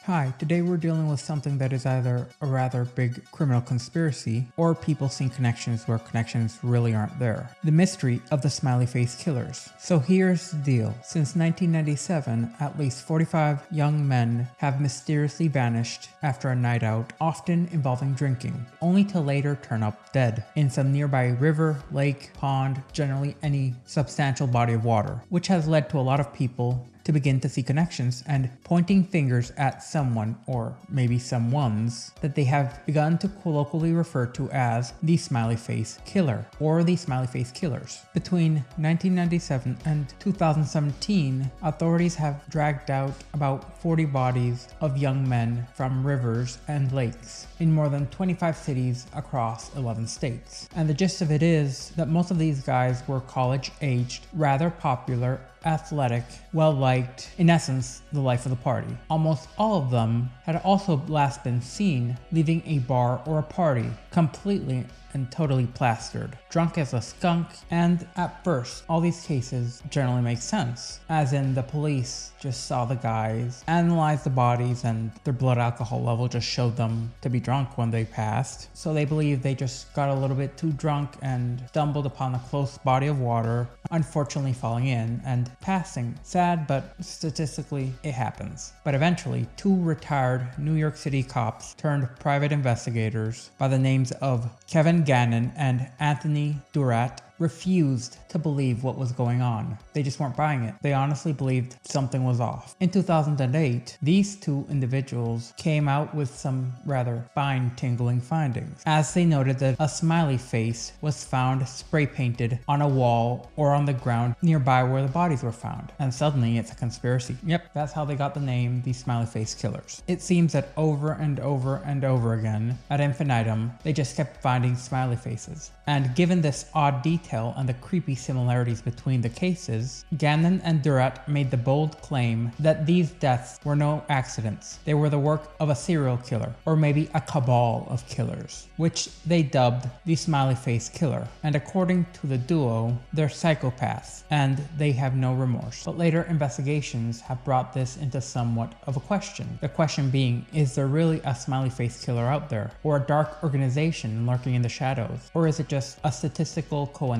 Hi, today we're dealing with something that is either a rather big criminal conspiracy or people seeing connections where connections really aren't there. The mystery of the Smiley Face Killers. So here's the deal. Since 1997, at least 45 young men have mysteriously vanished after a night out, often involving drinking, only to later turn up dead in some nearby river, lake, pond, generally any substantial body of water, which has led to a lot of people to begin to see connections and pointing fingers at someone, or maybe someones, that they have begun to colloquially refer to as the Smiley Face Killer, or the Smiley Face Killers. Between 1997 and 2017, authorities have dragged out about 40 bodies of young men from rivers and lakes in more than 25 cities across 11 states. And the gist of it is that most of these guys were college-aged, rather popular, athletic, well-liked, in essence, the life of the party. Almost all of them had also last been seen leaving a bar or a party completely and totally plastered, drunk as a skunk, and at first, all these cases generally make sense, as in the police just saw the guys, analyzed the bodies, and their blood alcohol level just showed them to be drunk when they passed, so they believe they just got a little bit too drunk and stumbled upon a close body of water, unfortunately falling in and passing. Sad, but statistically, it happens. But eventually, two retired New York City cops turned private investigators by the names of Kevin Gannon and Anthony Durat refused to believe what was going on. They just weren't buying it. They honestly believed something was off. In 2008, these two individuals came out with some rather spine-tingling findings, as they noted that a smiley face was found spray painted on a wall or on the ground nearby where the bodies were found. And suddenly it's a conspiracy. Yep, that's how they got the name the Smiley Face Killers. It seems that over and over and over again, ad infinitum, they just kept finding smiley faces. And given this odd detail and the creepy similarities between the cases, Gannon and Durat made the bold claim that these deaths were no accidents. They were the work of a serial killer, or maybe a cabal of killers, which they dubbed the Smiley Face Killer. And according to the duo, they're psychopaths, and they have no remorse. But later investigations have brought this into somewhat of a question. The question being, is there really a Smiley Face Killer out there, or a dark organization lurking in the shadows, or is it just a statistical coincidence?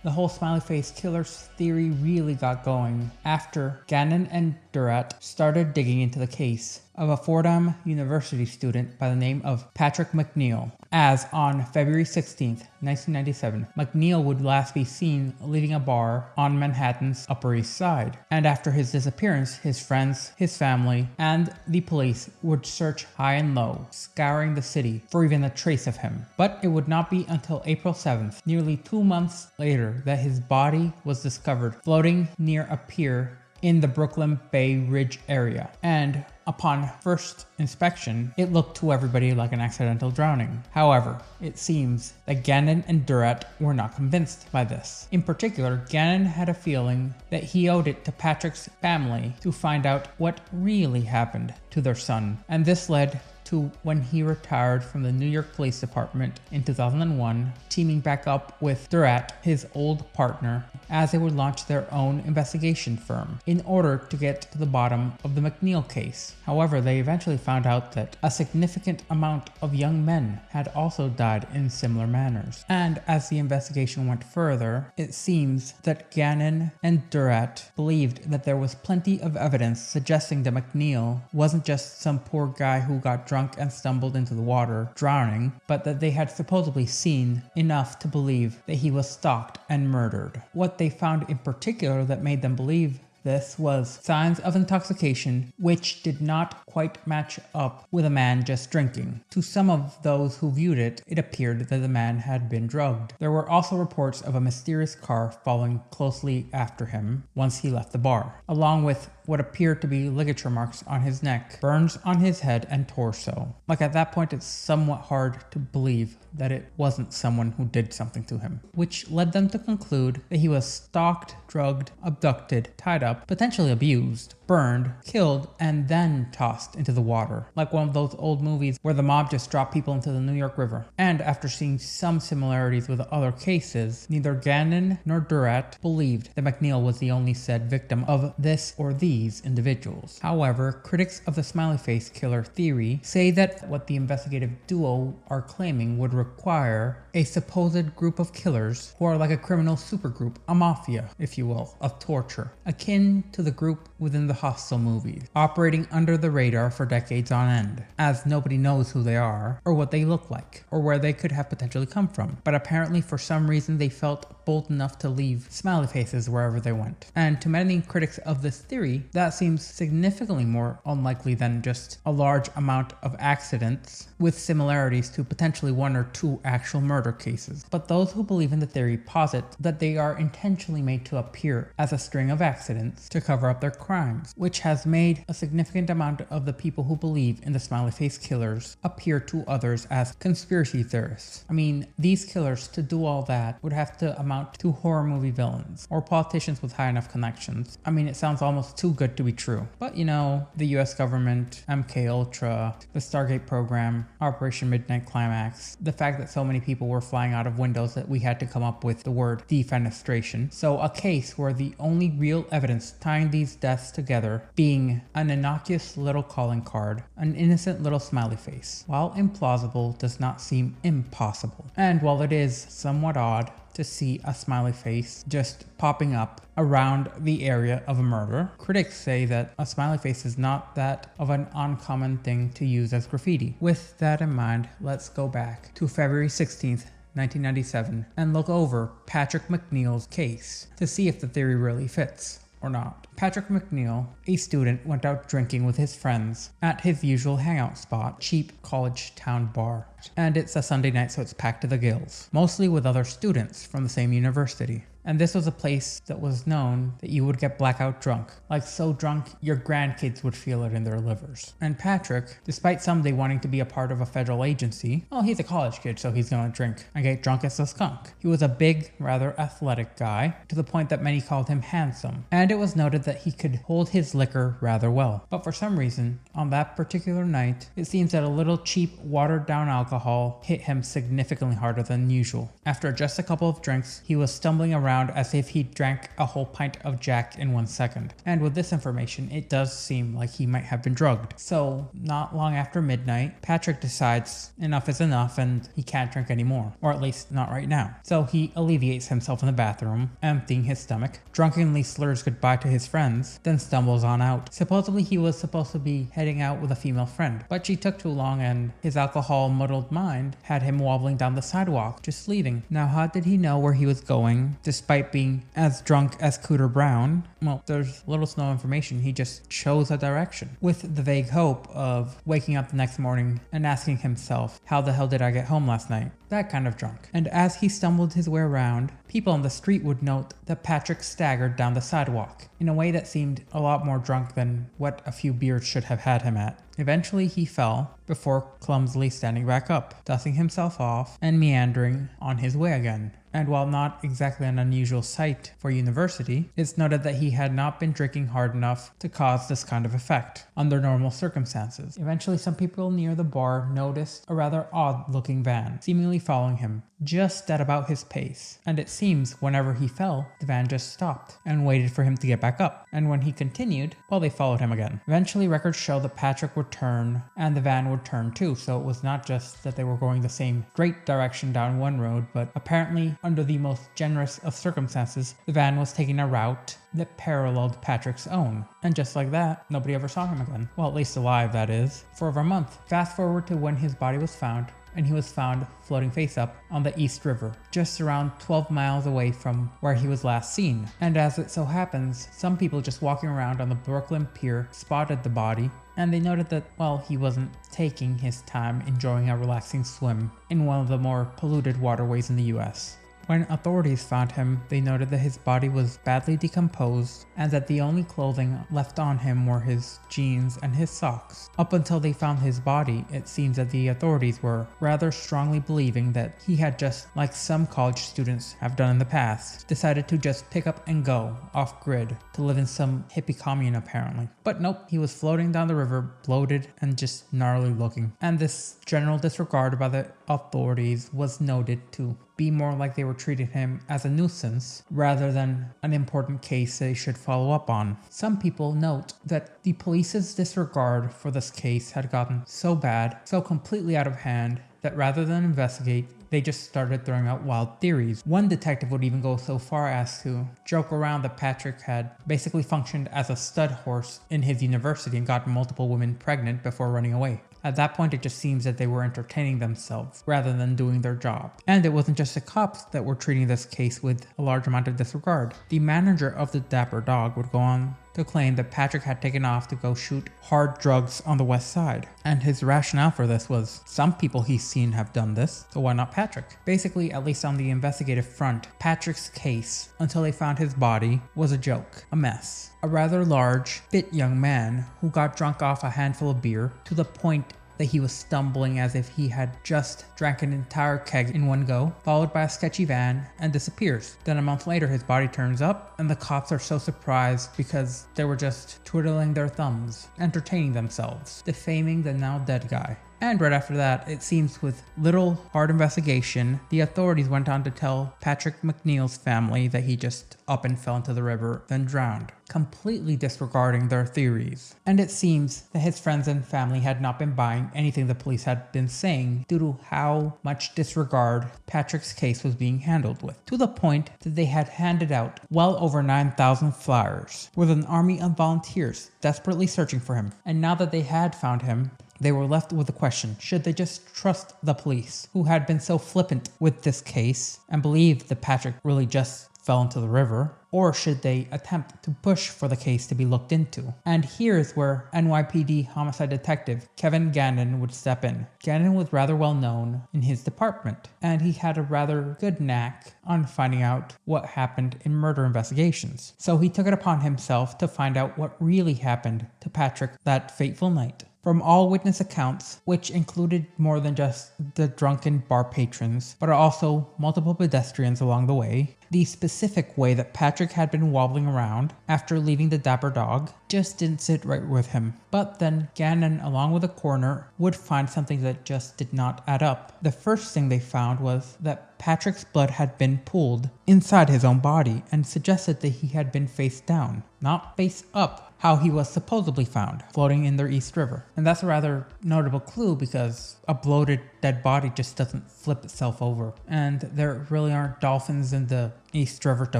The whole Smiley Face Killers theory really got going after Gannon and Durat started digging into the case of a Fordham University student by the name of Patrick McNeil, as on February 16th, 1997, McNeil would last be seen leaving a bar on Manhattan's Upper East Side. And after his disappearance, his friends, his family, and the police would search high and low, scouring the city for even a trace of him. But it would not be until April 7th, nearly 2 months later, that his body was discovered floating near a pier in the Brooklyn Bay Ridge area. And upon first inspection, it looked to everybody like an accidental drowning. However, it seems that Gannon and Durat were not convinced by this. In particular, Gannon had a feeling that he owed it to Patrick's family to find out what really happened to their son, and this led to when he retired from the New York Police Department in 2001, teaming back up with Durat, his old partner, as they would launch their own investigation firm in order to get to the bottom of the McNeil case. However, they eventually found out that a significant amount of young men had also died in similar manners. And as the investigation went further, it seems that Gannon and Durat believed that there was plenty of evidence suggesting that McNeil wasn't just some poor guy who got drunk and stumbled into the water, drowning, but that they had supposedly seen enough to believe that he was stalked and murdered. What they found in particular that made them believe this was signs of intoxication, which did not quite match up with a man just drinking. To some of those who viewed it, it appeared that the man had been drugged. There were also reports of a mysterious car following closely after him once he left the bar, along with what appeared to be ligature marks on his neck, burns on his head and torso. Like at that point, it's somewhat hard to believe that it wasn't someone who did something to him, which led them to conclude that he was stalked, drugged, abducted, tied up, potentially abused, burned, killed, and then tossed into the water, like one of those old movies where the mob just dropped people into the New York River. And after seeing some similarities with other cases, neither Gannon nor Durat believed that McNeil was the only said victim of this or these these individuals. However, critics of the Smiley Face Killer theory say that what the investigative duo are claiming would require a supposed group of killers who are like a criminal supergroup, a mafia, if you will, of torture, akin to the group within the Hostel movies, operating under the radar for decades on end, as nobody knows who they are, or what they look like, or where they could have potentially come from. But apparently for some reason they felt bold enough to leave smiley faces wherever they went. And to many critics of this theory, that seems significantly more unlikely than just a large amount of accidents with similarities to potentially one or two actual murder cases. But those who believe in the theory posit that they are intentionally made to appear as a string of accidents to cover up their crimes, which has made a significant amount of the people who believe in the Smiley Face Killers appear to others as conspiracy theorists. I mean, these killers, to do all that, would have to amount to horror movie villains or politicians with high enough connections. I mean, it sounds almost too good to be true. But you know, the US government, MK Ultra, the Stargate program, Operation Midnight Climax, the fact that so many people were flying out of windows that we had to come up with the word defenestration. So a case where the only real evidence tying these deaths together being an innocuous little calling card, an innocent little smiley face, while implausible, does not seem impossible. And while it is somewhat odd to see a smiley face just popping up around the area of a murder, critics say that a smiley face is not that of an uncommon thing to use as graffiti. With that in mind, let's go back to February 16th, 1997 and look over Patrick McNeil's case to see if the theory really fits or not. Patrick McNeil, a student, went out drinking with his friends at his usual hangout spot, cheap college town bar. And it's a Sunday night, so it's packed to the gills, mostly with other students from the same university. And this was a place that was known that you would get blackout drunk, like so drunk your grandkids would feel it in their livers. And Patrick, despite someday wanting to be a part of a federal agency, well, he's a college kid, so he's gonna drink and get drunk as a skunk. He was a big, rather athletic guy, to the point that many called him handsome, and it was noted that he could hold his liquor rather well. But for some reason, on that particular night, it seems that a little cheap, watered down alcohol hit him significantly harder than usual. After just a couple of drinks, he was stumbling around as if he drank a whole pint of Jack in 1 second. And with this information, it does seem like he might have been drugged. So, not long after midnight, Patrick decides enough is enough and he can't drink anymore. Or at least not right now. So he alleviates himself in the bathroom, emptying his stomach, drunkenly slurs goodbye to his friends, then stumbles on out. Supposedly he was supposed to be heading out with a female friend, but she took too long and his alcohol-muddled mind had him wobbling down the sidewalk, just leaving. Now how did he know where he was going, despite being as drunk as Cooter Brown? Well, there's little to no information, he just chose a direction, with the vague hope of waking up the next morning and asking himself, how the hell did I get home last night? That kind of drunk. And as he stumbled his way around, people on the street would note that Patrick staggered down the sidewalk in a way that seemed a lot more drunk than what a few beers should have had him at. Eventually he fell before clumsily standing back up, dusting himself off and meandering on his way again. And while not exactly an unusual sight for university, it's noted that he had not been drinking hard enough to cause this kind of effect under normal circumstances. Eventually, some people near the bar noticed a rather odd-looking van, seemingly following him, just at about his pace. And it seems whenever he fell, the van just stopped and waited for him to get back up. And when he continued, well, they followed him again. Eventually, records show that Patrick would turn and the van would turn too, so it was not just that they were going the same straight direction down one road, but apparently under the most generous of circumstances, the van was taking a route that paralleled Patrick's own. And just like that, nobody ever saw him again. Well, at least alive, that is, for over a month. Fast forward to when his body was found, and he was found floating face up on the East River, just around 12 miles away from where he was last seen. And as it so happens, some people just walking around on the Brooklyn Pier spotted the body, and they noted that, well, he wasn't taking his time enjoying a relaxing swim in one of the more polluted waterways in the US. When authorities found him, they noted that his body was badly decomposed and that the only clothing left on him were his jeans and his socks. Up until they found his body, it seems that the authorities were rather strongly believing that he had just, like some college students have done in the past, decided to just pick up and go off-grid to live in some hippie commune apparently. But nope, he was floating down the river, bloated and just gnarly looking. And this general disregard by the authorities was noted too. be more like they were treating him as a nuisance rather than an important case they should follow up on. Some people note that the police's disregard for this case had gotten so bad, so completely out of hand, that rather than investigate, they just started throwing out wild theories. One detective would even go so far as to joke around that Patrick had basically functioned as a stud horse in his university and gotten multiple women pregnant before running away. At that point, it just seems that they were entertaining themselves rather than doing their job. And it wasn't just the cops that were treating this case with a large amount of disregard. The manager of the Dapper Dog would go on to claim that Patrick had taken off to go shoot hard drugs on the west side. And his rationale for this was, some people he's seen have done this, so why not Patrick? Basically, at least on the investigative front, Patrick's case, until they found his body, was a joke, a mess. A rather large, fit young man who got drunk off a handful of beer to the point that he was stumbling as if he had just drank an entire keg in one go, followed by a sketchy van, and disappears. Then a month later, his body turns up, and the cops are so surprised because they were just twiddling their thumbs, entertaining themselves, defaming the now dead guy. And right after that, it seems with little hard investigation, the authorities went on to tell Patrick McNeil's family that he just up and fell into the river, then drowned, completely disregarding their theories. And it seems that his friends and family had not been buying anything the police had been saying due to how much disregard Patrick's case was being handled with, to the point that they had handed out well over 9,000 flyers, with an army of volunteers desperately searching for him. And now that they had found him, they were left with the question, should they just trust the police, who had been so flippant with this case and believed that Patrick really just fell into the river, or should they attempt to push for the case to be looked into? And here's where NYPD homicide detective Kevin Gannon would step in. Gannon was rather well known in his department, and he had a rather good knack on finding out what happened in murder investigations. So he took it upon himself to find out what really happened to Patrick that fateful night. From all witness accounts, which included more than just the drunken bar patrons, but also multiple pedestrians along the way, the specific way that Patrick had been wobbling around after leaving the Dapper Dog just didn't sit right with him. But then Gannon, along with the coroner, would find something that just did not add up. The first thing they found was that Patrick's blood had been pooled inside his own body and suggested that he had been face down, not face up, how he was supposedly found, floating in their East River. And that's a rather notable clue because a bloated dead body just doesn't flip itself over. And there really aren't dolphins in the East River to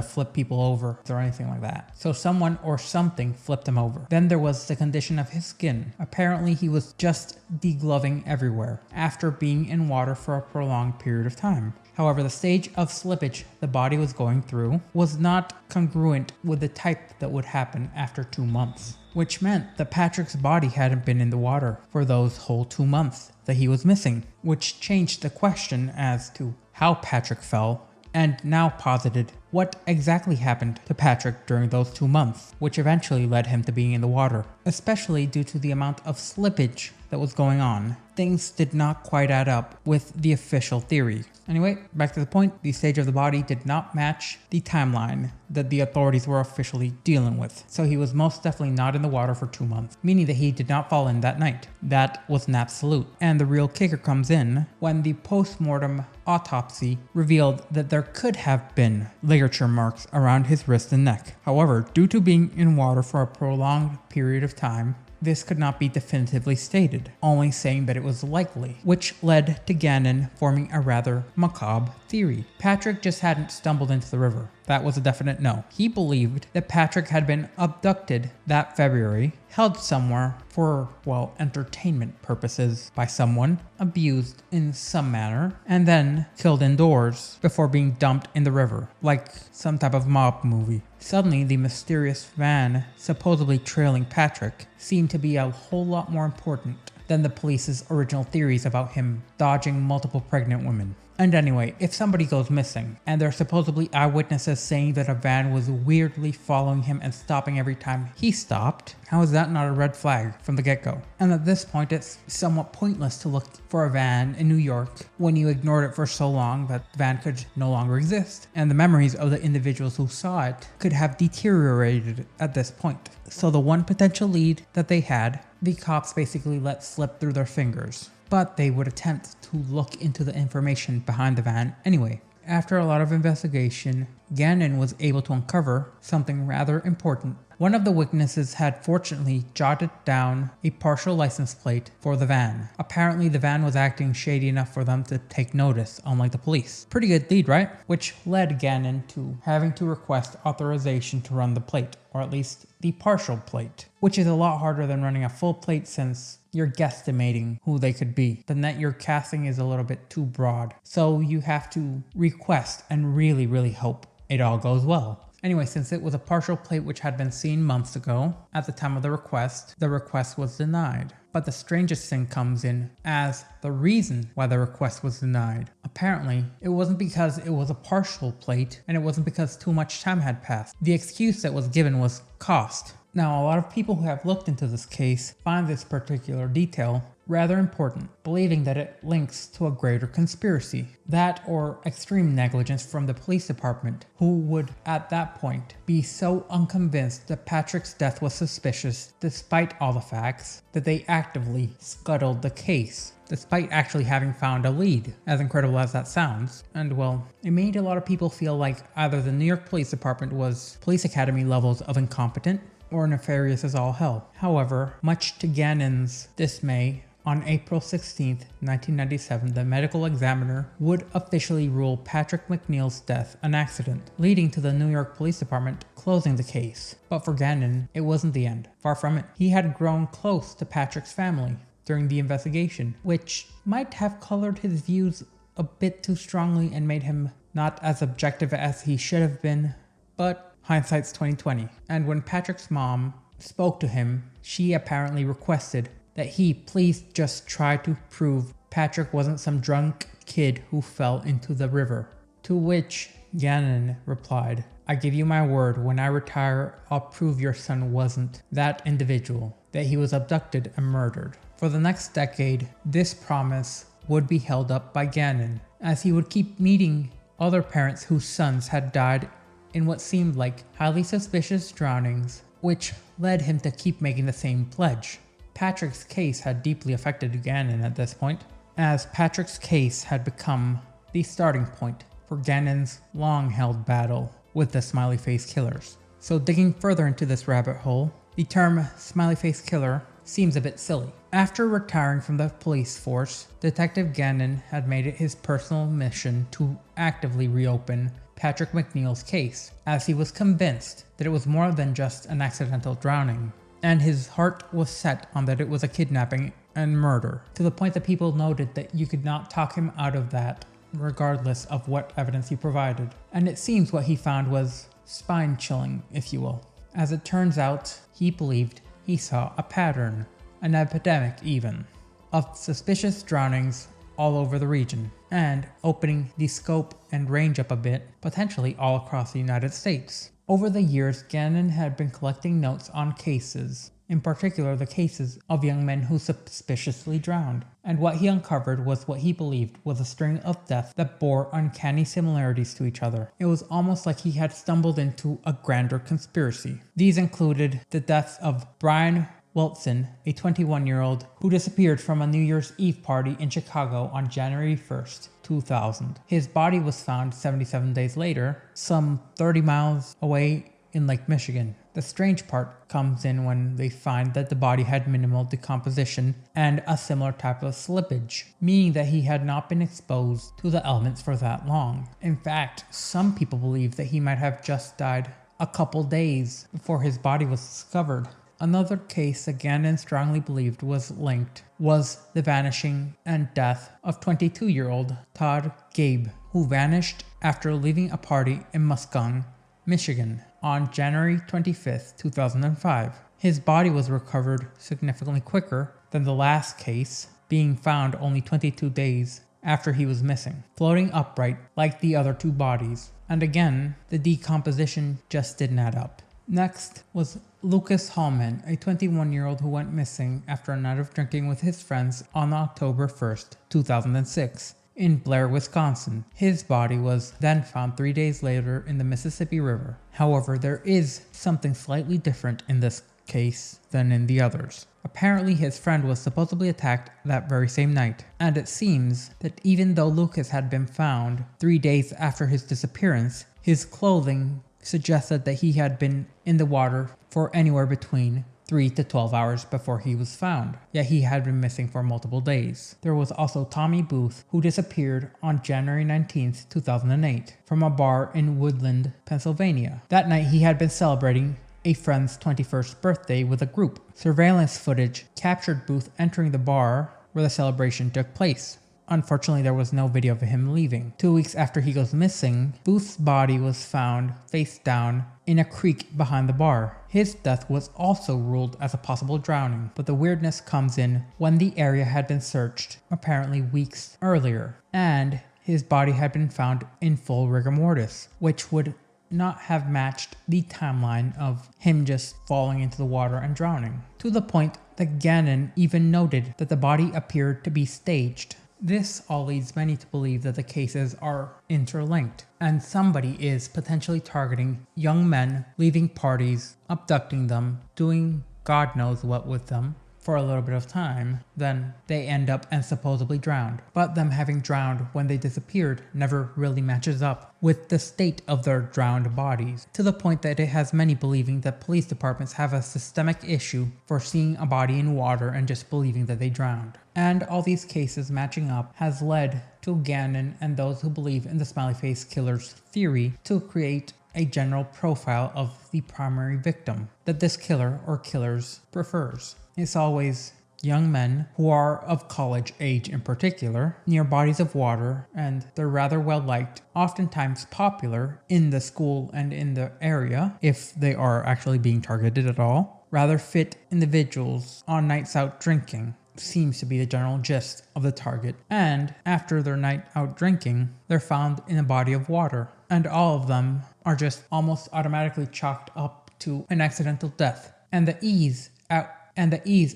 flip people over or anything like that. So someone or something flipped him over. Then there was the condition of his skin. Apparently he was just degloving everywhere after being in water for a prolonged period of time. However, the stage of slippage the body was going through was not congruent with the type that would happen after 2 months, which meant that Patrick's body hadn't been in the water for those whole 2 months that he was missing, which changed the question as to how Patrick fell, and now posited what exactly happened to Patrick during those 2 months, which eventually led him to being in the water, especially due to the amount of slippage that was going on. Things did not quite add up with the official theory. Anyway, back to the point, the stage of the body did not match the timeline that the authorities were officially dealing with. So he was most definitely not in the water for 2 months, meaning that he did not fall in that night. That was an absolute. And the real kicker comes in when the post-mortem autopsy revealed that there could have been ligature marks around his wrist and neck. However, due to being in water for a prolonged period of time, this could not be definitively stated, only saying that it was likely, which led to Gannon forming a rather macabre theory. Patrick just hadn't stumbled into the river. That was a definite no. He believed that Patrick had been abducted that February, held somewhere for, well, entertainment purposes by someone, abused in some manner, and then killed indoors before being dumped in the river, like some type of mob movie. Suddenly, the mysterious van supposedly trailing Patrick seemed to be a whole lot more important than the police's original theories about him dodging multiple pregnant women. And anyway, if somebody goes missing, and there are supposedly eyewitnesses saying that a van was weirdly following him and stopping every time he stopped, how is that not a red flag from the get-go? And at this point, it's somewhat pointless to look for a van in New York when you ignored it for so long that the van could no longer exist, and the memories of the individuals who saw it could have deteriorated at this point. So the one potential lead that they had, the cops basically let slip through their fingers. But they would attempt to look into the information behind the van anyway. After a lot of investigation, Gannon was able to uncover something rather important. One of the witnesses had fortunately jotted down a partial license plate for the van. Apparently the van was acting shady enough for them to take notice, unlike the police. Pretty good lead, right? Which led Gannon to having to request authorization to run the plate, or at least the partial plate, which is a lot harder than running a full plate since you're guesstimating who they could be. The net you're casting is a little bit too broad, so you have to request and really hope it all goes well. Anyway, since it was a partial plate which had been seen months ago, at the time of the request was denied. But the strangest thing comes in as the reason why the request was denied. Apparently, it wasn't because it was a partial plate, and it wasn't because too much time had passed. The excuse that was given was cost. Now, a lot of people who have looked into this case find this particular detail rather important, believing that it links to a greater conspiracy. That or extreme negligence from the police department, who would at that point be so unconvinced that Patrick's death was suspicious despite all the facts that they actively scuttled the case, despite actually having found a lead, as incredible as that sounds. And well, it made a lot of people feel like either the New York Police Department was police academy levels of incompetent or nefarious as all hell. However, much to Gannon's dismay, on April 16, 1997, the medical examiner would officially rule Patrick McNeil's death an accident, leading to the New York Police Department closing the case. But for Gannon, it wasn't the end. Far from it. He had grown close to Patrick's family during the investigation, which might have colored his views a bit too strongly and made him not as objective as he should have been, but hindsight's 2020. And when Patrick's mom spoke to him, she apparently requested that he please just try to prove Patrick wasn't some drunk kid who fell into the river. To which Gannon replied, "I give you my word, when I retire, I'll prove your son wasn't that individual, that he was abducted and murdered." For the next decade, this promise would be held up by Gannon, as he would keep meeting other parents whose sons had died in what seemed like highly suspicious drownings, which led him to keep making the same pledge. Patrick's case had deeply affected Gannon at this point, as Patrick's case had become the starting point for Gannon's long-held battle with the Smiley Face Killers. So digging further into this rabbit hole, the term Smiley Face Killer seems a bit silly. After retiring from the police force, Detective Gannon had made it his personal mission to actively reopen Patrick McNeil's case, as he was convinced that it was more than just an accidental drowning, and his heart was set on that it was a kidnapping and murder, to the point that people noted that you could not talk him out of that, regardless of what evidence he provided. And it seems what he found was spine-chilling, if you will. As it turns out, he believed he saw a pattern, an epidemic even, of suspicious drownings all over the region, and opening the scope and range up a bit, potentially all across the United States. Over the years, Gannon had been collecting notes on cases, in particular the cases of young men who suspiciously drowned, and what he uncovered was what he believed was a string of deaths that bore uncanny similarities to each other. It was almost like he had stumbled into a grander conspiracy. These included the deaths of Brian Wilson, a 21-year-old who disappeared from a New Year's Eve party in Chicago on January 1st, 2000. His body was found 77 days later, some 30 miles away in Lake Michigan. The strange part comes in when they find that the body had minimal decomposition and a similar type of slippage, meaning that he had not been exposed to the elements for that long. In fact, some people believe that he might have just died a couple days before his body was discovered. Another case that Gannon strongly believed was linked was the vanishing and death of 22-year-old Todd Gabe, who vanished after leaving a party in Muscogee, Michigan on January 25, 2005. His body was recovered significantly quicker than the last case, being found only 22 days after he was missing, floating upright like the other two bodies. And again, the decomposition just didn't add up. Next was Lucas Hallman, a 21-year-old who went missing after a night of drinking with his friends on October 1st, 2006, in Blair, Wisconsin. His body was then found 3 days later in the Mississippi River. However, there is something slightly different in this case than in the others. Apparently, his friend was supposedly attacked that very same night, and it seems that even though Lucas had been found 3 days after his disappearance, his clothing suggested that he had been in the water for anywhere between 3 to 12 hours before he was found, yet he had been missing for multiple days. There was also Tommy Booth, who disappeared on January 19, 2008, from a bar in Woodland, Pennsylvania. That night he had been celebrating a friend's 21st birthday with a group. Surveillance footage captured Booth entering the bar where the celebration took place. Unfortunately, there was no video of him leaving. 2 weeks after he goes missing, Booth's body was found face down in a creek behind the bar. His death was also ruled as a possible drowning, but the weirdness comes in when the area had been searched, apparently weeks earlier, and his body had been found in full rigor mortis, which would not have matched the timeline of him just falling into the water and drowning, to the point that Gannon even noted that the body appeared to be staged. This all leads many to believe that the cases are interlinked, and somebody is potentially targeting young men, leaving parties, abducting them, doing God knows what with them for a little bit of time, then they end up and supposedly drowned. But them having drowned when they disappeared never really matches up with the state of their drowned bodies, to the point that it has many believing that police departments have a systemic issue for seeing a body in water and just believing that they drowned. And all these cases matching up has led to Gannon and those who believe in the Smiley Face Killers theory to create a general profile of the primary victim that this killer or killers prefers. It's always young men who are of college age in particular, near bodies of water, and they're rather well liked, oftentimes popular in the school and in the area, if they are actually being targeted at all. Rather fit individuals on nights out drinking seems to be the general gist of the target. And after their night out drinking, they're found in a body of water, and all of them are just almost automatically chalked up to an accidental death. And the ease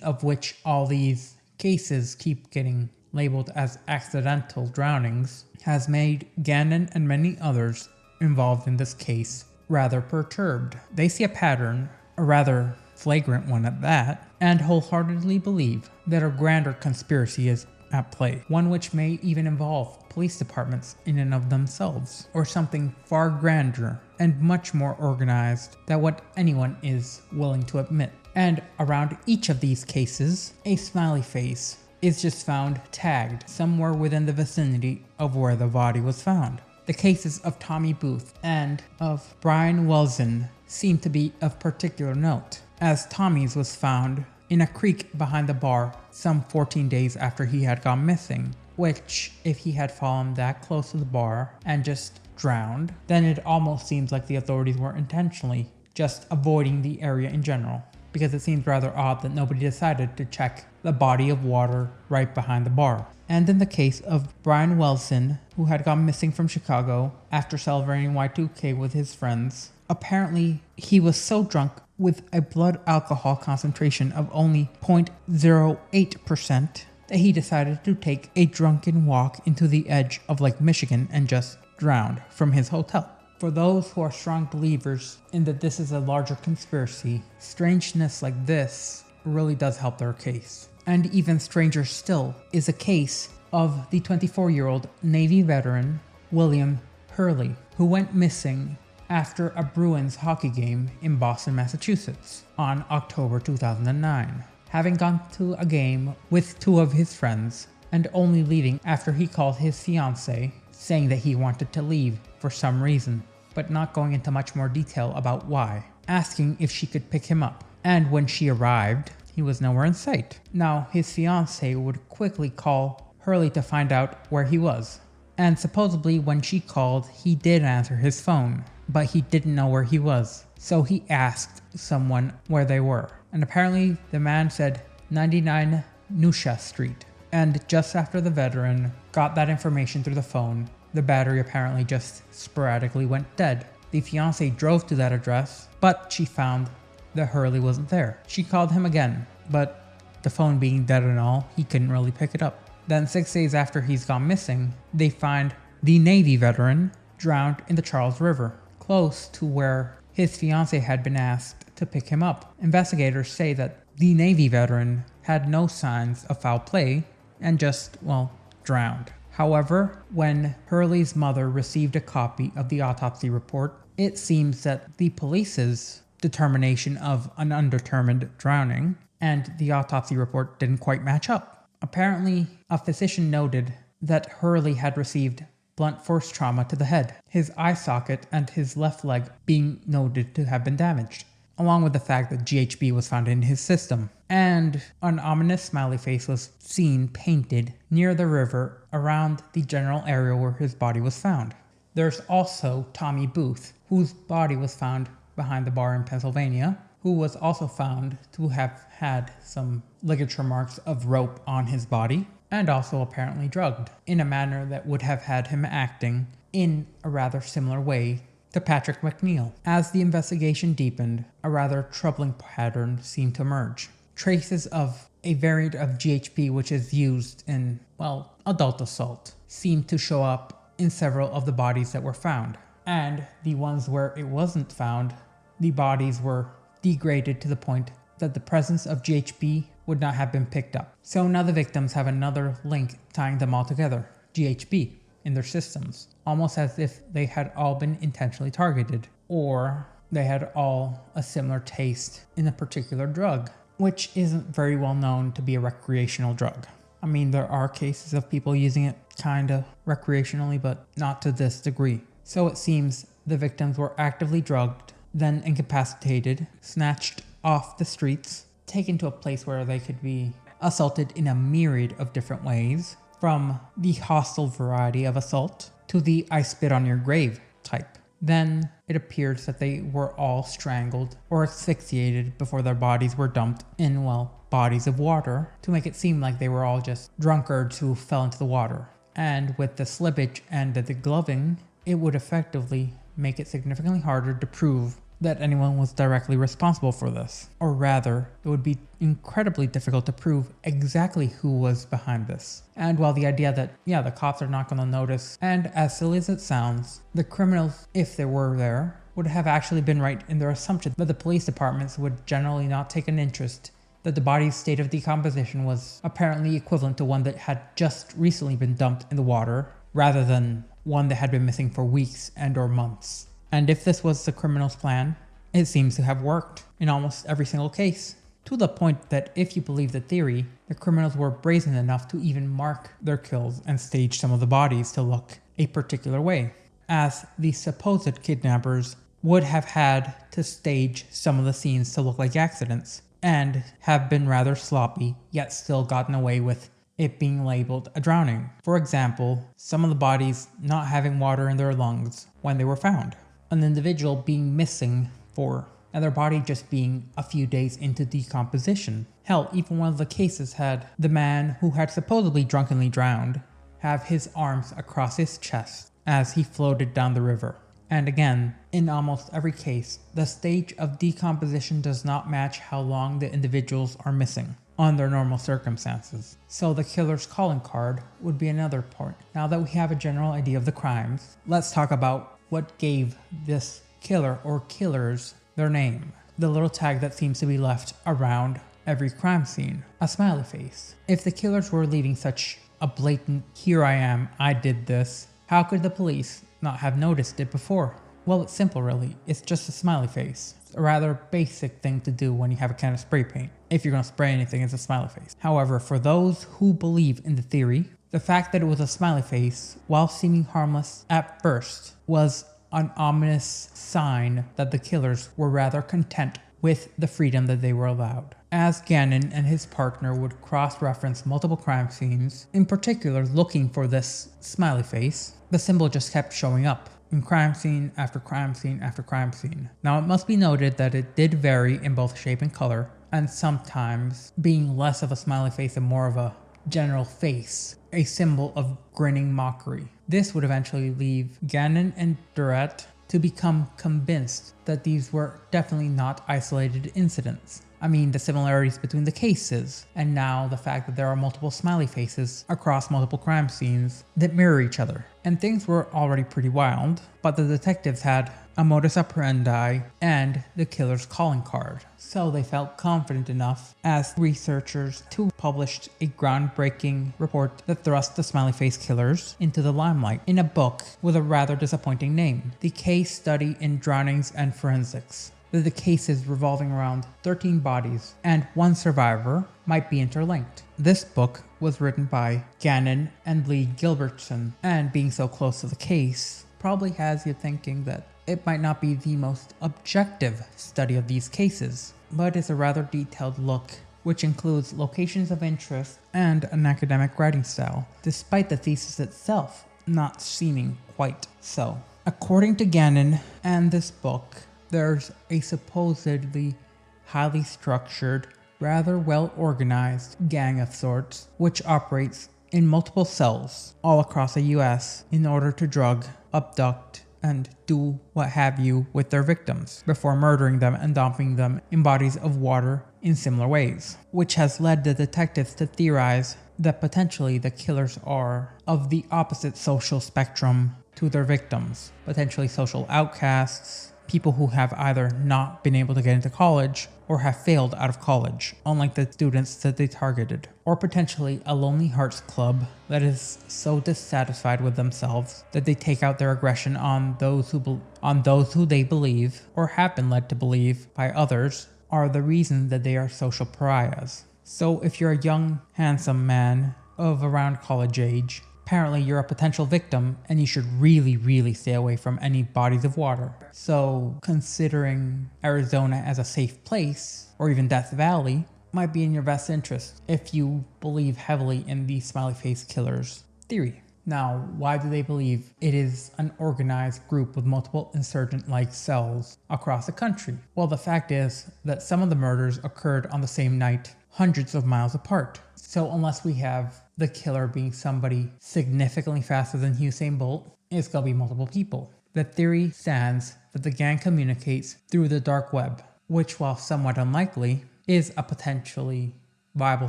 of which all these cases keep getting labeled as accidental drownings has made Gannon and many others involved in this case rather perturbed. They see a pattern, a rather flagrant one at that, and wholeheartedly believe that a grander conspiracy is at play, one which may even involve police departments in and of themselves, or something far grander and much more organized than what anyone is willing to admit. And around each of these cases, a smiley face is just found tagged somewhere within the vicinity of where the body was found. The cases of Tommy Booth and of Brian Welzen seem to be of particular note, as Tommy's was found in a creek behind the bar some 14 days after he had gone missing, which, if he had fallen that close to the bar and just drowned, then it almost seems like the authorities were intentionally just avoiding the area in general, because it seems rather odd that nobody decided to check the body of water right behind the bar. And in the case of Brian Welson, who had gone missing from Chicago after celebrating Y2K with his friends, apparently he was so drunk with a blood alcohol concentration of only 0.08% that he decided to take a drunken walk into the edge of Lake Michigan and just drowned from his hotel. For those who are strong believers in that this is a larger conspiracy, strangeness like this really does help their case. And even stranger still is a case of the 24-year-old Navy veteran William Hurley, who went missing after a Bruins hockey game in Boston, Massachusetts on October 2009, having gone to a game with two of his friends and only leaving after he called his fiancée, saying that he wanted to leave for some reason, but not going into much more detail about why, asking if she could pick him up. And when she arrived, he was nowhere in sight. Now, his fiancée would quickly call Hurley to find out where he was. And supposedly when she called, he did answer his phone, but he didn't know where he was. So he asked someone where they were. And apparently the man said 99 Nusha Street. And just after the veteran got that information through the phone, the battery apparently just sporadically went dead. The fiancée drove to that address, but she found that Hurley wasn't there. She called him again, but the phone being dead and all, he couldn't really pick it up. Then 6 days after he's gone missing, they find the Navy veteran drowned in the Charles River, close to where his fiancée had been asked to pick him up. Investigators say that the Navy veteran had no signs of foul play and just, well, drowned. However, when Hurley's mother received a copy of the autopsy report, it seems that the police's determination of an undetermined drowning and the autopsy report didn't quite match up. Apparently, a physician noted that Hurley had received blunt force trauma to the head, his eye socket and his left leg being noted to have been damaged, along with the fact that GHB was found in his system. And an ominous smiley face was seen painted near the river around the general area where his body was found. There's also Tommy Booth, whose body was found behind the bar in Pennsylvania, who was also found to have had some ligature marks of rope on his body, and also apparently drugged, in a manner that would have had him acting in a rather similar way to Patrick McNeil. As the investigation deepened, a rather troubling pattern seemed to emerge. Traces of a variant of GHB which is used in, well, adult assault seemed to show up in several of the bodies that were found. And the ones where it wasn't found, the bodies were degraded to the point that the presence of GHB would not have been picked up. So now the victims have another link tying them all together, GHB, in their systems, almost as if they had all been intentionally targeted, or they had all a similar taste in a particular drug, which isn't very well known to be a recreational drug. I mean, there are cases of people using it kinda recreationally, but not to this degree. So it seems the victims were actively drugged, then incapacitated, snatched off the streets, taken to a place where they could be assaulted in a myriad of different ways, from the hostile variety of assault to the I spit on your grave type. Then it appears that they were all strangled or asphyxiated before their bodies were dumped in, well, bodies of water to make it seem like they were all just drunkards who fell into the water. And with the slippage and the degloving, it would effectively make it significantly harder to prove that anyone was directly responsible for this. Or rather, it would be incredibly difficult to prove exactly who was behind this. And while the idea that, yeah, the cops are not going to notice, and as silly as it sounds, the criminals, if they were there, would have actually been right in their assumption that the police departments would generally not take an interest that the body's state of decomposition was apparently equivalent to one that had just recently been dumped in the water, rather than one that had been missing for weeks and or months. And if this was the criminal's plan, it seems to have worked in almost every single case. To the point that if you believe the theory, the criminals were brazen enough to even mark their kills and stage some of the bodies to look a particular way, as the supposed kidnappers would have had to stage some of the scenes to look like accidents, and have been rather sloppy, yet still gotten away with it being labeled a drowning. For example, some of the bodies not having water in their lungs when they were found, an individual being missing and their body just being a few days into decomposition. Hell, even one of the cases had the man who had supposedly drunkenly drowned have his arms across his chest as he floated down the river. And again, in almost every case, the stage of decomposition does not match how long the individuals are missing under normal circumstances. So the killer's calling card would be another point. Now that we have a general idea of the crimes, let's talk about what gave this killer or killers their name. The little tag that seems to be left around every crime scene, a smiley face. If the killers were leaving such a blatant, here I am, I did this, how could the police not have noticed it before? Well, it's simple really, it's just a smiley face. It's a rather basic thing to do when you have a can of spray paint. If you're going to spray anything, it's a smiley face. However, for those who believe in the theory, the fact that it was a smiley face, while seeming harmless at first, was an ominous sign that the killers were rather content with the freedom that they were allowed. As Gannon and his partner would cross-reference multiple crime scenes, in particular looking for this smiley face, the symbol just kept showing up in crime scene after crime scene after crime scene. Now it must be noted that it did vary in both shape and color, and sometimes being less of a smiley face and more of a general face, a symbol of grinning mockery. This would eventually leave Gannon and Durrett to become convinced that these were definitely not isolated incidents, I mean the similarities between the cases, and now the fact that there are multiple smiley faces across multiple crime scenes that mirror each other. And things were already pretty wild, but the detectives had a modus operandi and the killer's calling card. So they felt confident enough as researchers to publish a groundbreaking report that thrust the Smiley Face Killers into the limelight in a book with a rather disappointing name, The Case Study in Drownings and Forensics. That the cases revolving around 13 bodies and one survivor might be interlinked. This book was written by Gannon and Lee Gilbertson, and being so close to the case probably has you thinking that it might not be the most objective study of these cases, but it's a rather detailed look, which includes locations of interest and an academic writing style, despite the thesis itself not seeming quite so. According to Gannon and this book, there's a supposedly highly structured, rather well organized gang of sorts, which operates in multiple cells all across the US in order to drug, abduct, and do what have you with their victims before murdering them and dumping them in bodies of water in similar ways, which has led the detectives to theorize that potentially the killers are of the opposite social spectrum to their victims, potentially social outcasts, people who have either not been able to get into college or have failed out of college, unlike the students that they targeted, or potentially a lonely hearts club that is so dissatisfied with themselves that they take out their aggression on those who they believe or have been led to believe by others are the reason that they are social pariahs. So if you're a young, handsome man of around college age, apparently you're a potential victim and you should really stay away from any bodies of water. So considering Arizona as a safe place, or even Death Valley, might be in your best interest if you believe heavily in the Smiley Face Killers theory. Now, why do they believe it is an organized group with multiple insurgent-like cells across the country? Well, the fact is that some of the murders occurred on the same night, hundreds of miles apart. So unless we have the killer being somebody significantly faster than Usain Bolt, it's gonna be multiple people. The theory stands that the gang communicates through the dark web, which, while somewhat unlikely, is a potentially viable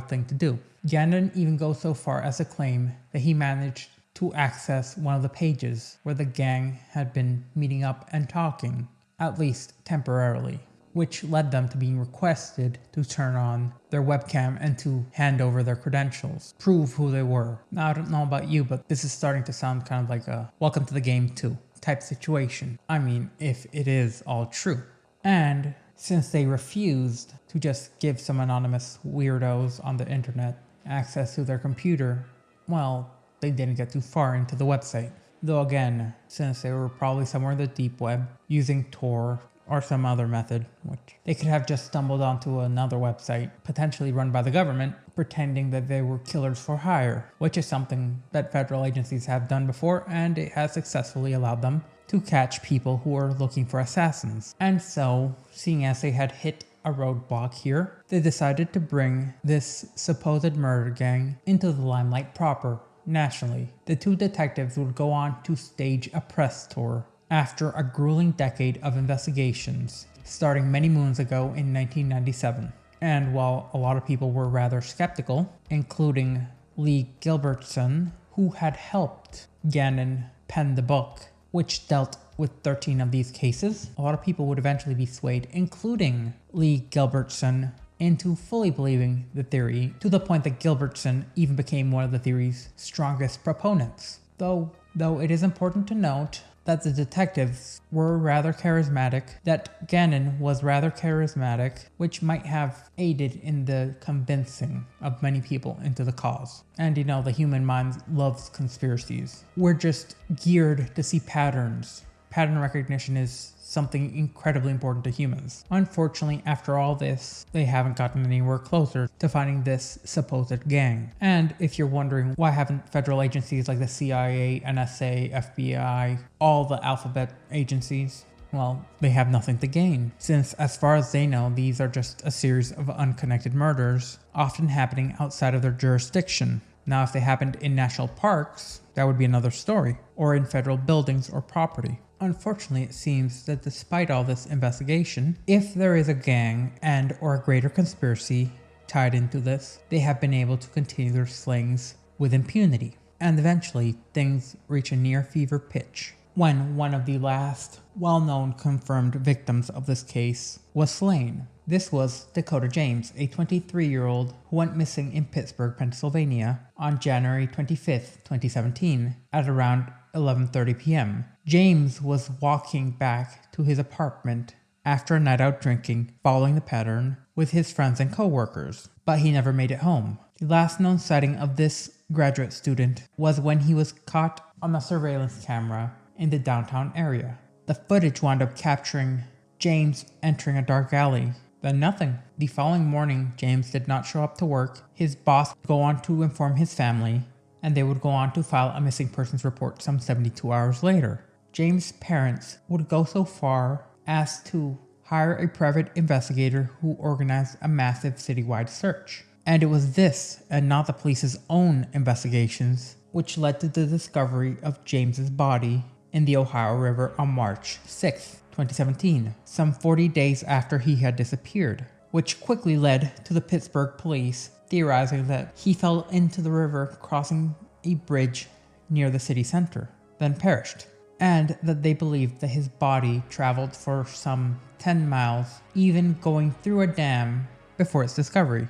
thing to do. Gannon even goes so far as to claim that he managed to access one of the pages where the gang had been meeting up and talking, at least temporarily, which led them to being requested to turn on their webcam and to hand over their credentials, prove who they were. Now, I don't know about you, but this is starting to sound kind of like a welcome to the game 2 type situation. I mean, if it is all true. And since they refused to just give some anonymous weirdos on the internet access to their computer, well, they didn't get too far into the website. Though again, since they were probably somewhere in the deep web using Tor or some other method, which they could have just stumbled onto another website, potentially run by the government, pretending that they were killers for hire, which is something that federal agencies have done before, and it has successfully allowed them to catch people who are looking for assassins. And so, seeing as they had hit a roadblock here, they decided to bring this supposed murder gang into the limelight proper, nationally. The two detectives would go on to stage a press tour after a grueling decade of investigations, starting many moons ago in 1997. And while a lot of people were rather skeptical, including Lee Gilbertson, who had helped Gannon pen the book, which dealt with 13 of these cases, a lot of people would eventually be swayed, including Lee Gilbertson, into fully believing the theory, to the point that Gilbertson even became one of the theory's strongest proponents. Though it is important to note that the detectives were rather charismatic, that Gannon was rather charismatic, which might have aided in the convincing of many people into the cause. And the human mind loves conspiracies. We're just geared to see patterns. Pattern recognition is something incredibly important to humans. Unfortunately, after all this, they haven't gotten anywhere closer to finding this supposed gang. And if you're wondering why haven't federal agencies like the CIA, NSA, FBI, all the alphabet agencies, well, they have nothing to gain, since as far as they know, these are just a series of unconnected murders, often happening outside of their jurisdiction. Now, if they happened in national parks, that would be another story, or in federal buildings or property. Unfortunately, it seems that despite all this investigation, if there is a gang and or a greater conspiracy tied into this, they have been able to continue their slayings with impunity. And eventually, things reach a near fever pitch when one of the last well-known confirmed victims of this case was slain. This was Dakota James, a 23-year-old who went missing in Pittsburgh, Pennsylvania on January 25th, 2017 at around 11:30 p.m. James was walking back to his apartment after a night out drinking, following the pattern with his friends and co-workers, but he never made it home. The last known sighting of this graduate student was when he was caught on a surveillance camera in the downtown area. The footage wound up capturing James entering a dark alley. Then nothing. The following morning, James did not show up to work. His boss would go on to inform his family, and they would go on to file a missing persons report some 72 hours later. James' parents would go so far as to hire a private investigator who organized a massive citywide search. And it was this, and not the police's own investigations, which led to the discovery of James's body in the Ohio River on March 6, 2017, some 40 days after he had disappeared, which quickly led to the Pittsburgh police theorizing that he fell into the river crossing a bridge near the city center, then perished, and that they believed that his body traveled for some 10 miles, even going through a dam before its discovery.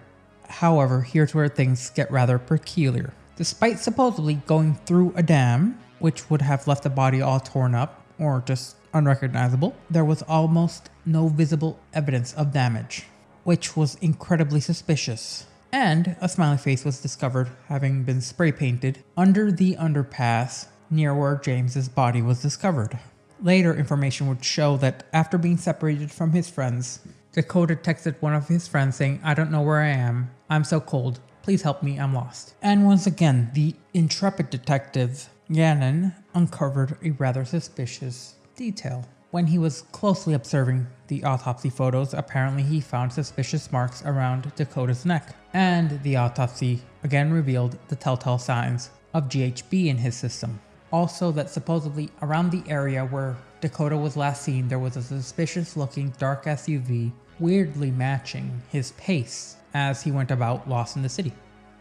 However, here's where things get rather peculiar. Despite supposedly going through a dam, which would have left the body all torn up or just unrecognizable, there was almost no visible evidence of damage, which was incredibly suspicious. And a smiley face was discovered having been spray painted under the underpass near where James's body was discovered. Later information would show that after being separated from his friends, Dakota texted one of his friends saying, "I don't know where I am. I'm so cold. Please help me. I'm lost." And once again, the intrepid detective Gannon uncovered a rather suspicious detail. When he was closely observing the autopsy photos, apparently he found suspicious marks around Dakota's neck. And the autopsy again revealed the telltale signs of GHB in his system. Also, that supposedly around the area where Dakota was last seen, there was a suspicious looking dark SUV, weirdly matching his pace as he went about lost in the city.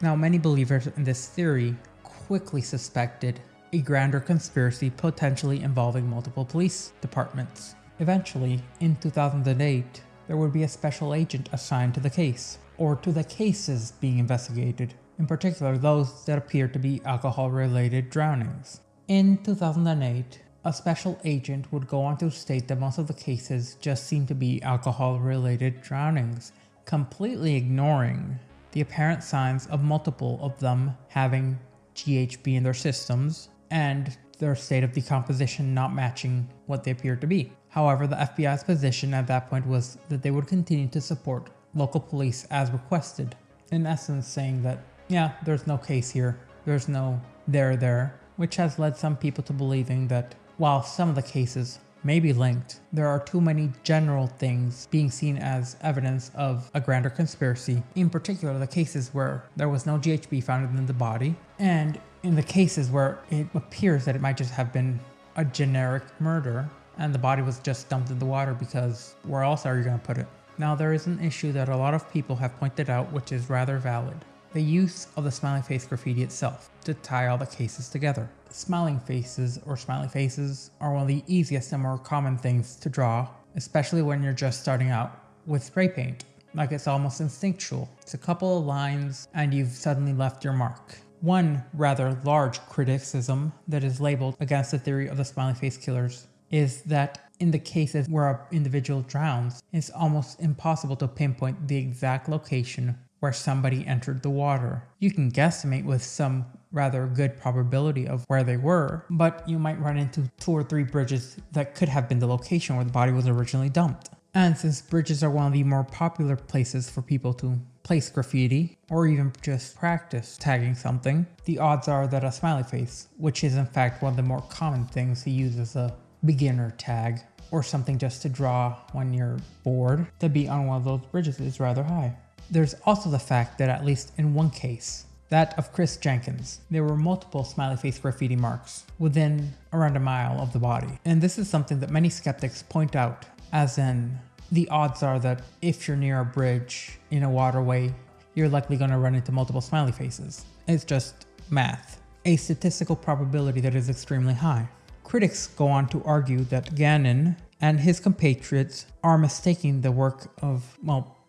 Now, many believers in this theory quickly suspected a grander conspiracy potentially involving multiple police departments. Eventually, in 2008, there would be a special agent assigned to the case, or to the cases being investigated, in particular those that appeared to be alcohol-related drownings. In 2008, a special agent would go on to state that most of the cases just seemed to be alcohol-related drownings, completely ignoring the apparent signs of multiple of them having GHB in their systems and their state of decomposition not matching what they appeared to be. However, the FBI's position at that point was that they would continue to support local police as requested, in essence saying that, yeah, there's no case here, there's no there, which has led some people to believing that while some of the cases may be linked, there are too many general things being seen as evidence of a grander conspiracy, in particular the cases where there was no GHB found in the body, and in the cases where it appears that it might just have been a generic murder and the body was just dumped in the water because where else are you going to put it? Now, there is an issue that a lot of people have pointed out which is rather valid. The use of the smiley face graffiti itself to tie all the cases together. Smiling faces or smiley faces are one of the easiest and more common things to draw, especially when you're just starting out with spray paint. Like, it's almost instinctual. It's a couple of lines and you've suddenly left your mark. One rather large criticism that is labeled against the theory of the smiley face killers is that in the cases where an individual drowns, it's almost impossible to pinpoint the exact location where somebody entered the water. You can guesstimate with some rather good probability of where they were, but you might run into 2 or 3 bridges that could have been the location where the body was originally dumped. And since bridges are one of the more popular places for people to place graffiti or even just practice tagging something, the odds are that a smiley face, which is in fact one of the more common things to use as a beginner tag or something just to draw when you're bored, to be on one of those bridges is rather high. There's also the fact that at least in one case, that of Chris Jenkins. There were multiple smiley face graffiti marks within around a mile of the body. And this is something that many skeptics point out, as in the odds are that if you're near a bridge in a waterway, you're likely going to run into multiple smiley faces. It's just math. A statistical probability that is extremely high. Critics go on to argue that Gannon and his compatriots are mistaking the work of,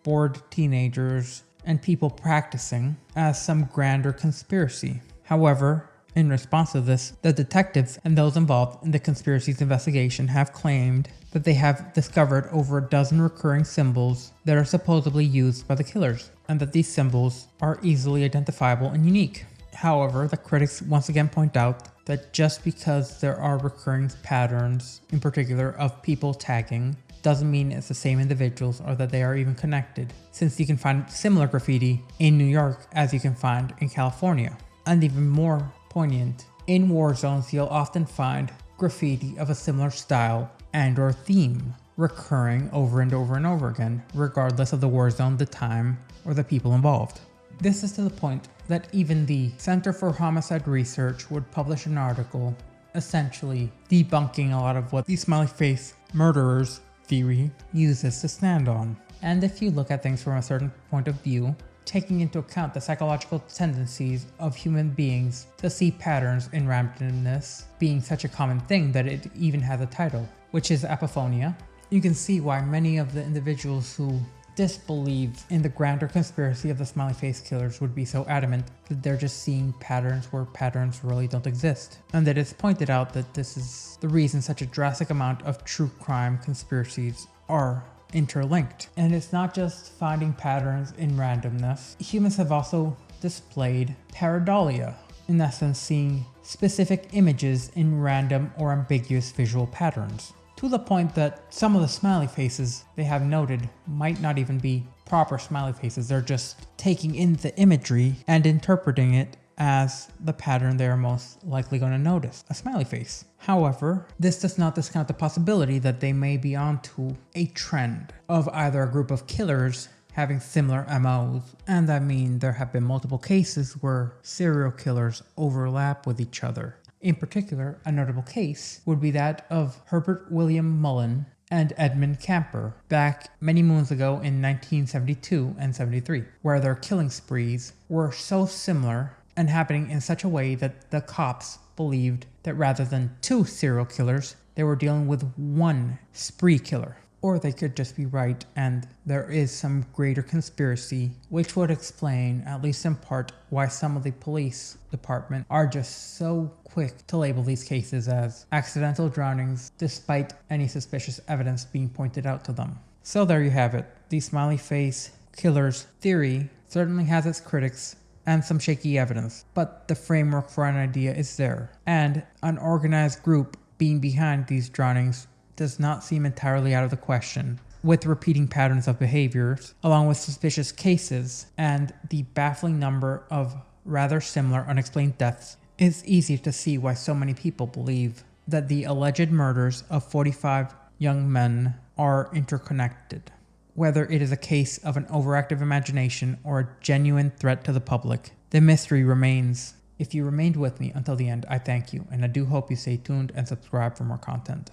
bored teenagers and people practicing as some grander conspiracy. However, in response to this, the detectives and those involved in the conspiracy's investigation have claimed that they have discovered over a dozen recurring symbols that are supposedly used by the killers, and that these symbols are easily identifiable and unique. However, the critics once again point out that just because there are recurring patterns, in particular of people tagging, doesn't mean it's the same individuals or that they are even connected, since you can find similar graffiti in New York as you can find in California. And even more poignant, in war zones you'll often find graffiti of a similar style and or theme recurring over and over and over again, regardless of the war zone, the time, or the people involved. This is to the point that even the Center for Homicide Research would publish an article essentially debunking a lot of what the smiley face murderers theory uses to stand on. And if you look at things from a certain point of view, taking into account the psychological tendencies of human beings to see patterns in randomness being such a common thing that it even has a title, which is apophonia, you can see why many of the individuals who disbelieve in the grander conspiracy of the Smiley Face Killers would be so adamant that they're just seeing patterns where patterns really don't exist. And that it's pointed out that this is the reason such a drastic amount of true crime conspiracies are interlinked. And it's not just finding patterns in randomness. Humans have also displayed pareidolia, in essence seeing specific images in random or ambiguous visual patterns, to the point that some of the smiley faces they have noted might not even be proper smiley faces. They're just taking in the imagery and interpreting it as the pattern they're most likely going to notice, a smiley face. However, this does not discount the possibility that they may be onto a trend of either a group of killers having similar MOs, and I mean there have been multiple cases where serial killers overlap with each other. In particular, a notable case would be that of Herbert William Mullen and Edmund Camper back many moons ago in 1972 and 73, where their killing sprees were so similar and happening in such a way that the cops believed that rather than two serial killers, they were dealing with one spree killer. Or they could just be right and there is some greater conspiracy, which would explain, at least in part, why some of the police department are just so quick to label these cases as accidental drownings despite any suspicious evidence being pointed out to them. So there you have it. The Smiley Face Killers theory certainly has its critics and some shaky evidence, but the framework for an idea is there, and an organized group being behind these drownings does not seem entirely out of the question. With repeating patterns of behaviors, along with suspicious cases, and the baffling number of rather similar unexplained deaths, it's easy to see why so many people believe that the alleged murders of 45 young men are interconnected. Whether it is a case of an overactive imagination or a genuine threat to the public, the mystery remains. If you remained with me until the end, I thank you, and I do hope you stay tuned and subscribe for more content.